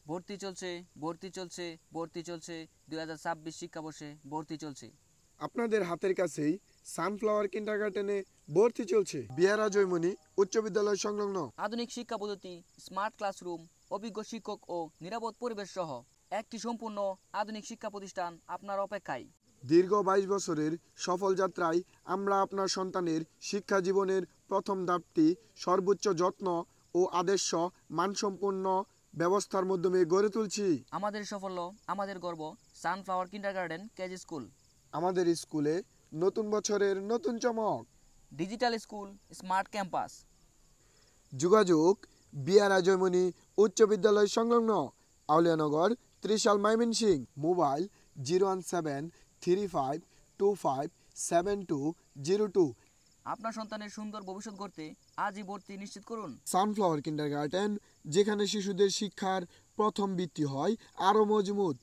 ভর্তি চলছে, ভর্তি চলছে, ভর্তি চলছে। 2026 শিক্ষাবর্ষে ভর্তি চলছে। আপনাদের হাতের কাছেই সানফ্লাওয়ার কিন্ডারগার্টেনে ভর্তি চলছে। বিহারা জয়মনি উচ্চ বিদ্যালয় সংলগ্ন। আধুনিক শিক্ষা পদ্ধতি, স্মার্ট ক্লাসরুম, অভিজ্ঞ শিক্ষক ও নিরাপদ পরিবেশ সহ একটি সম্পূর্ণ আধুনিক শিক্ষা প্রতিষ্ঠান আপনার অপেক্ষায়। দীর্ঘ 22 বছরের সফল যাত্রায় আমরা আপনার সন্তানের শিক্ষা জীবনের প্রথম ধাপটি সর্বোচ্চ যত্ন ও আদর্শ মানসম্পন্ন ব্যবস্থার মাধ্যমে গড়ে তুলছি। আমাদের সাফল্য, আমাদের গর্ব। Sunflower kindergarten KG school. আমাদের স্কুলে নতুন বছরের নতুন চমক। Digital school, smart campus. যোগাযোগ বিহারা জয়মনি উচ্চ বিদ্যালয় সংলগ্ন, আউলিয়ানগর, ত্রিশাল, ময়মনসিংহ। মোবাইল 01735257202। আপনার সন্তানের সুন্দর ভবিষ্যৎ গড়তে আজই ভর্তি নিশ্চিত করুন। সানফ্লাওয়ার কিন্ডারগার্টেন, যেখানে শিশুদের শিক্ষার প্রথম ভিত্তি হয় আরও মজবুত।